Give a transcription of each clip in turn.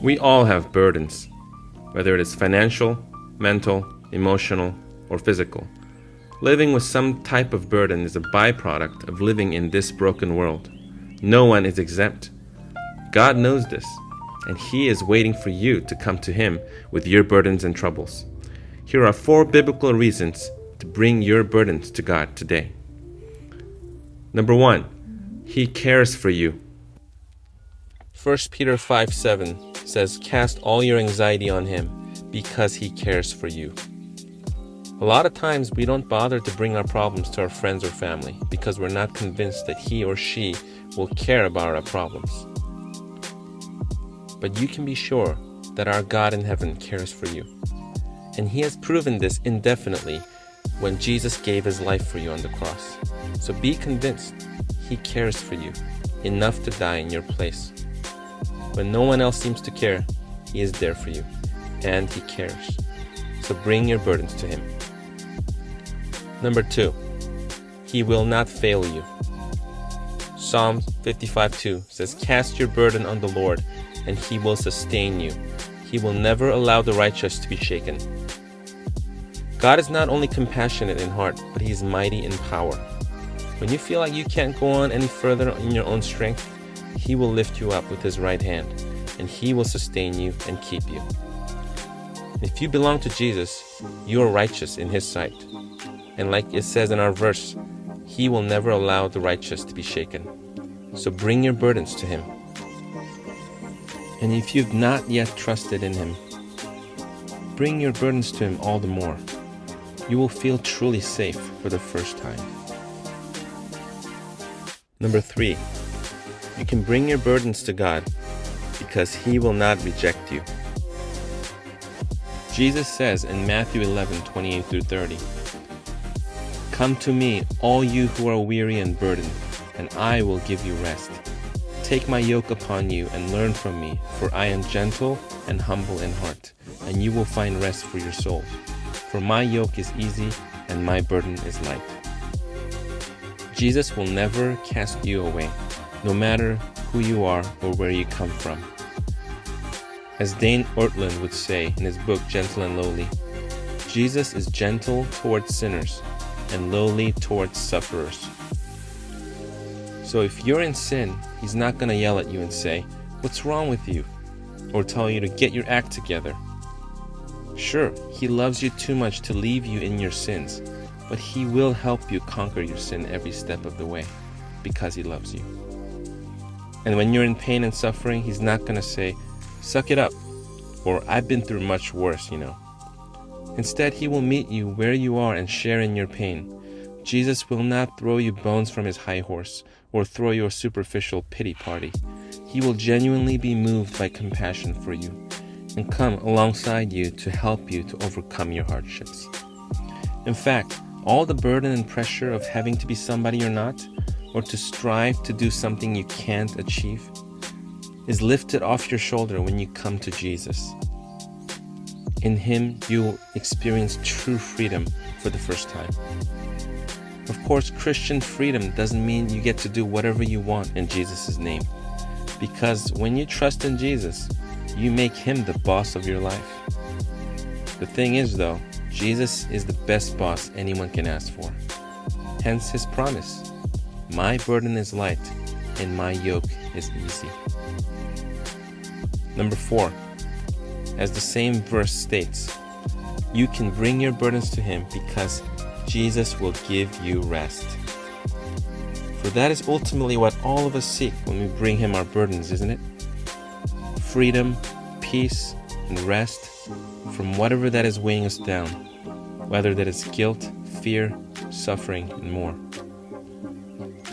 We all have burdens, whether it is financial, mental, emotional, or physical. Living with some type of burden is a byproduct of living in this broken world. No one is exempt. God knows this, and He is waiting for you to come to Him with your burdens and troubles. Here are 4 biblical reasons to bring your burdens to God today. Number 1, He cares for you. 1 Peter 5:7 says, "Cast all your anxiety on Him, because He cares for you." A lot of times we don't bother to bring our problems to our friends or family because we're not convinced that he or she will care about our problems. But you can be sure that our God in heaven cares for you. And He has proven this indefinitely when Jesus gave His life for you on the cross. So be convinced He cares for you enough to die in your place. When no one else seems to care, He is there for you, and He cares. So bring your burdens to Him. Number 2, He will not fail you. Psalm 55:2 says, "Cast your burden on the Lord, and He will sustain you. He will never allow the righteous to be shaken." God is not only compassionate in heart, but He is mighty in power. When you feel like you can't go on any further in your own strength, He will lift you up with His right hand, and He will sustain you and keep you. If you belong to Jesus, you are righteous in His sight. And like it says in our verse, He will never allow the righteous to be shaken. So bring your burdens to Him. And if you've not yet trusted in Him, bring your burdens to Him all the more. You will feel truly safe for the first time. Number 3, you can bring your burdens to God because He will not reject you. Jesus says in Matthew 11:28-30, "Come to me, all you who are weary and burdened, and I will give you rest. Take my yoke upon you and learn from me, for I am gentle and humble in heart, and you will find rest for your souls. For my yoke is easy and my burden is light." Jesus will never cast you away, no matter who you are or where you come from. As Dane Ortland would say in his book Gentle and Lowly, Jesus is gentle towards sinners and lowly towards sufferers. So if you're in sin, He's not going to yell at you and say, "What's wrong with you?" or tell you to get your act together. Sure, He loves you too much to leave you in your sins, but He will help you conquer your sin every step of the way because He loves you. And when you're in pain and suffering, He's not going to say, "Suck it up," or "I've been through much worse, you know." Instead, He will meet you where you are and share in your pain. Jesus will not throw you bones from His high horse or throw you a superficial pity party. He will genuinely be moved by compassion for you and come alongside you to help you to overcome your hardships. In fact, all the burden and pressure of having to be somebody you're not, or to strive to do something you can't achieve, is lifted off your shoulder when you come to Jesus. In Him, you will experience true freedom for the first time. Of course, Christian freedom doesn't mean you get to do whatever you want in Jesus' name. Because when you trust in Jesus, you make Him the boss of your life. The thing is though, Jesus is the best boss anyone can ask for. Hence His promise, "My burden is light and my yoke is easy." Number 4, as the same verse states, you can bring your burdens to Him because Jesus will give you rest. For that is ultimately what all of us seek when we bring Him our burdens, isn't it? Freedom, peace, and rest from whatever that is weighing us down, whether that is guilt, fear, suffering, and more.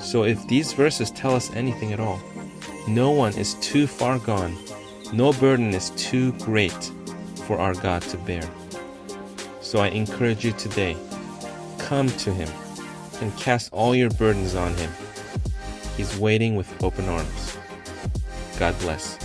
So if these verses tell us anything at all, no one is too far gone, no burden is too great for our God to bear. So I encourage you today, come to Him and cast all your burdens on Him. He's waiting with open arms. God bless.